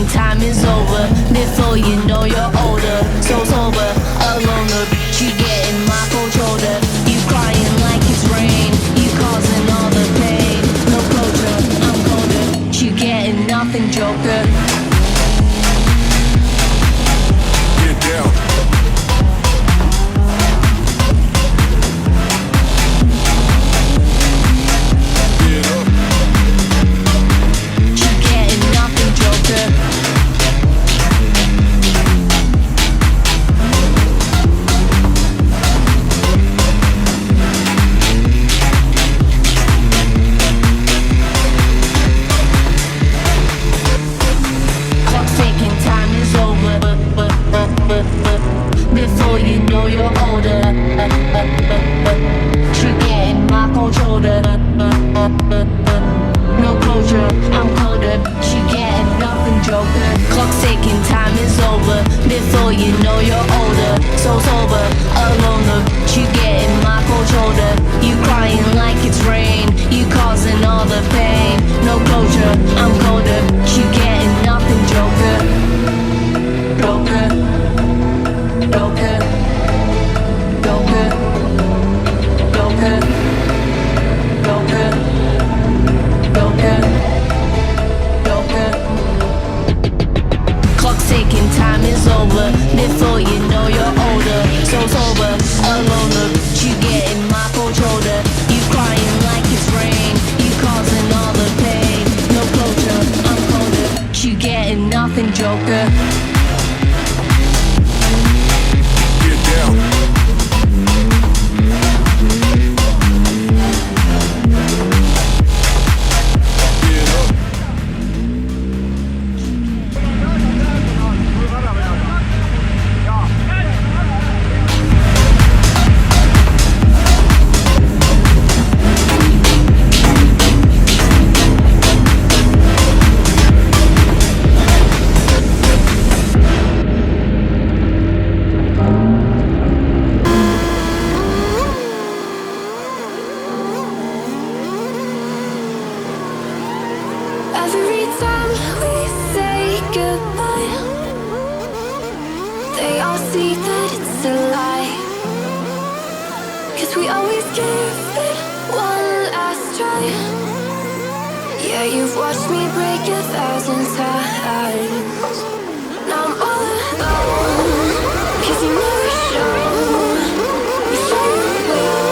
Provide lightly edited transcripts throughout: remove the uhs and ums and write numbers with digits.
thinking time is over. Before you know you're older. So sober, alone, the bitch you get in my cold shoulder. You crying like it's rain. You causing all the pain. No closure, I'm colder. You getting nothing, Joker. Get down. Before you know you're older. She getting my cold shoulder. No closure, I'm colder. She getting nothing, Joker. Clock's ticking, time is over. Before you know you're older. So sober, alone, the bitch you getting my cold shoulder. You crying like it's rain. You causing all the pain. No closure, I'm colder. She getting nothing, Joker. Joker. Joker, Joker, Joker, Joker, Joker, Joker. Clock's ticking, time is over. Before you know you're older. So sober, alone, the bitch you getting my cold shoulder. You crying like it's rain. You causing all the pain. No closure, I'm colder. You getting nothing, Joker. Every time we say goodbye, they all see that it's a lie. 'Cause we always give it one last try. Yeah, you've watched me break 1,000 times. Now I'm all alone, 'cause you never show. You say you will,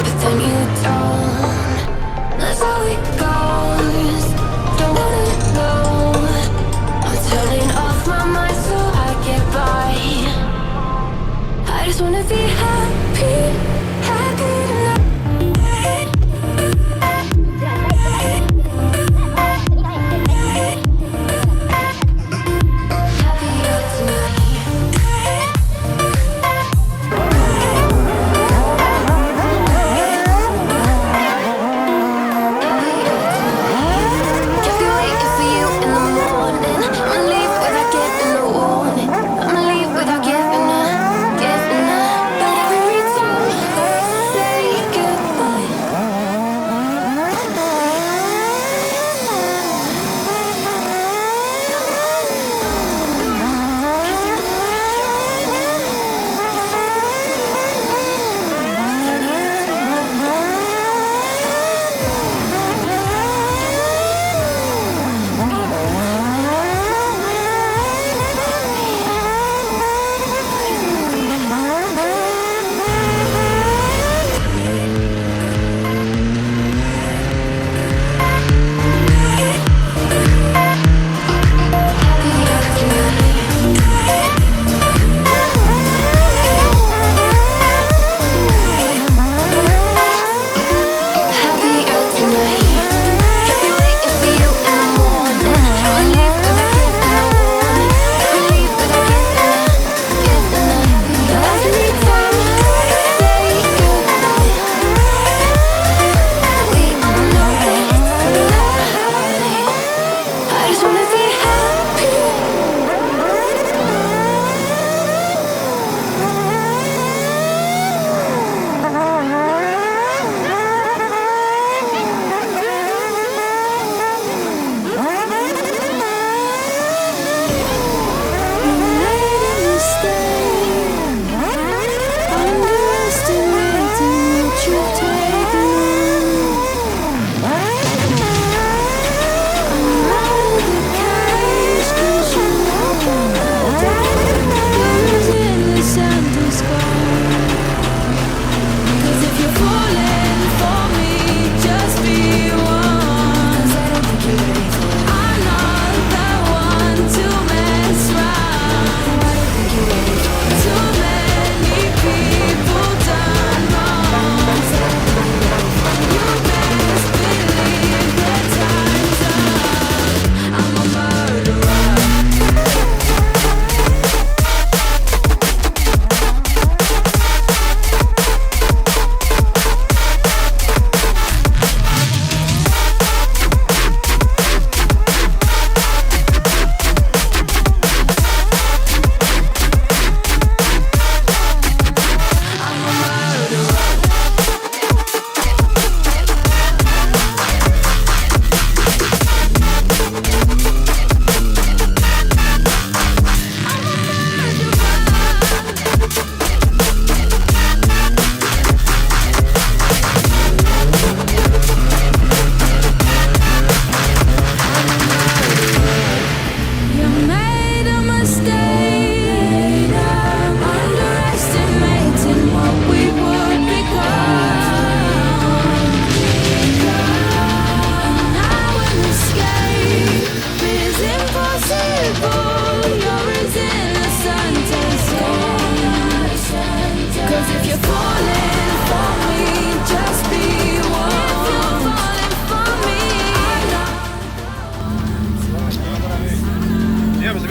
but then you don't. That's how it goes. Don't wanna know. I'm turning off my mind so I get by. I just wanna be happy, happy tonight. Happier tonight. But every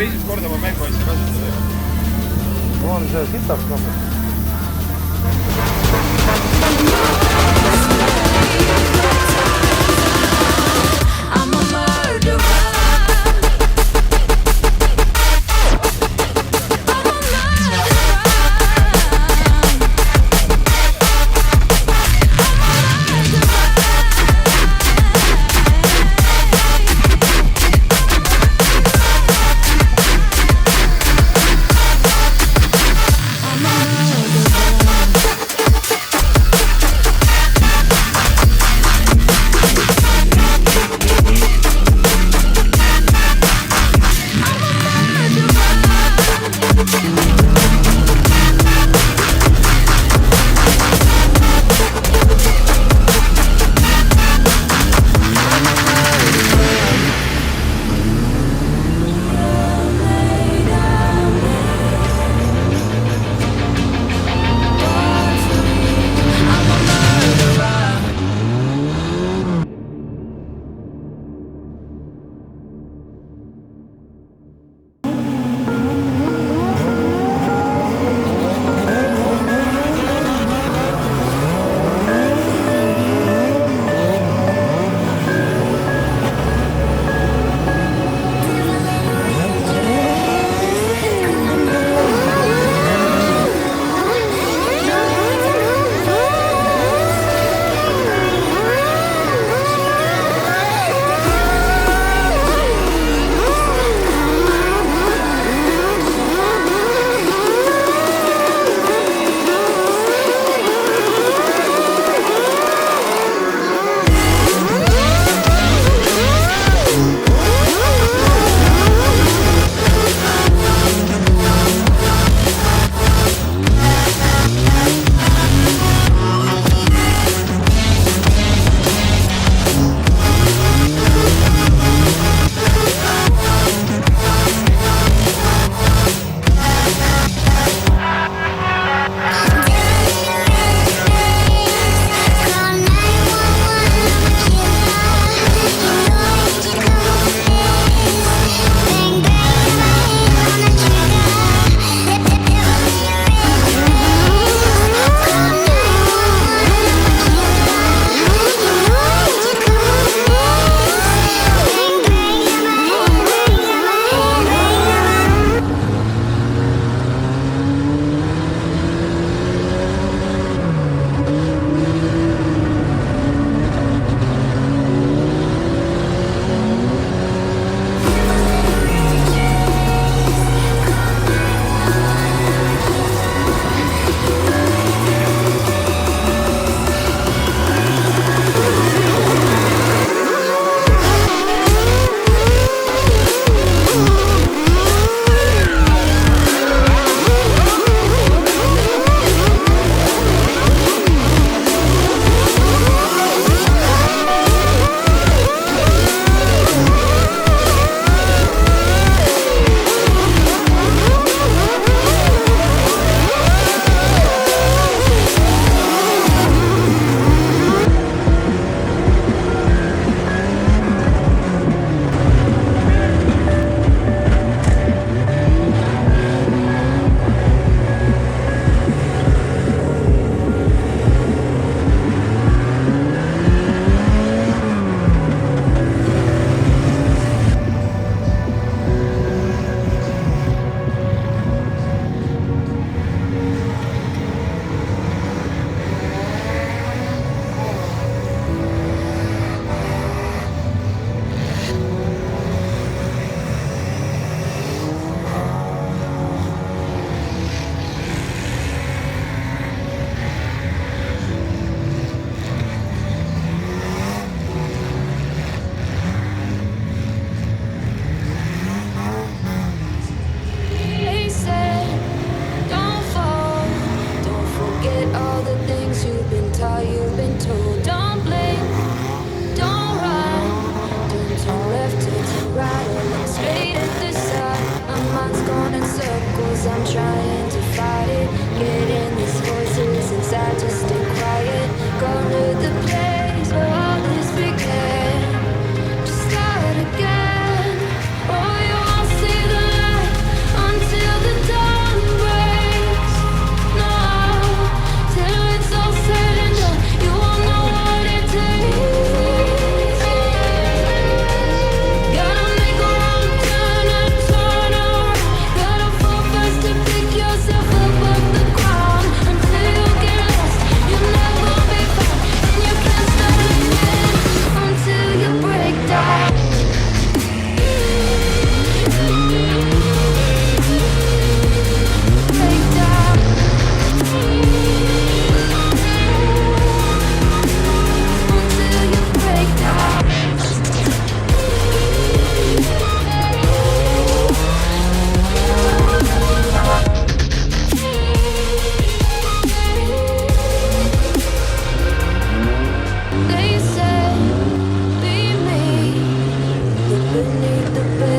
või esimest korda oma mänguasja kasutada. On see sitaks nagu. I'm a murderer.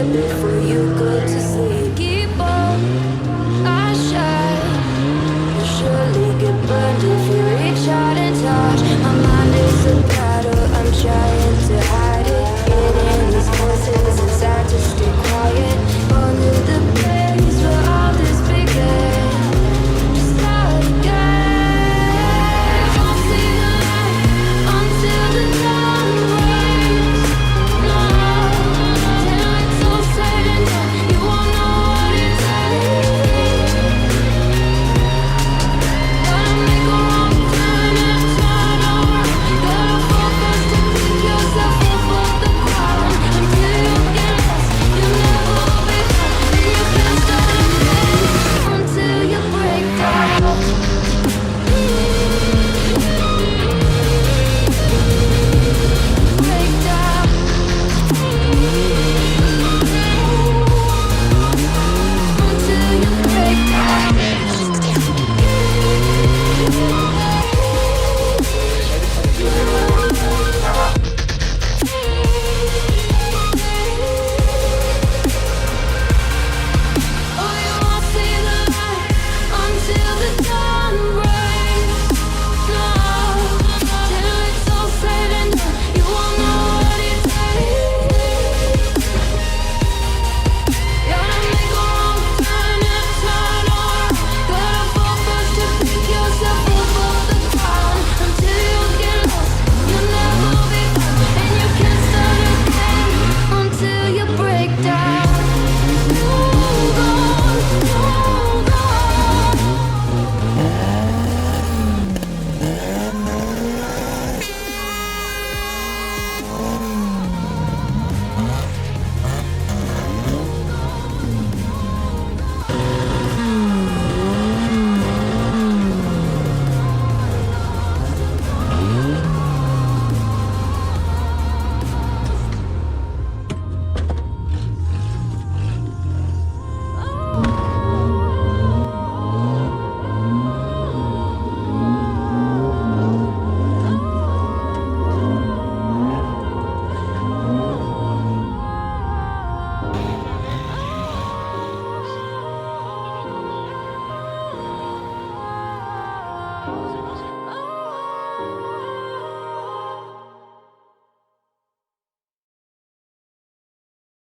and be free.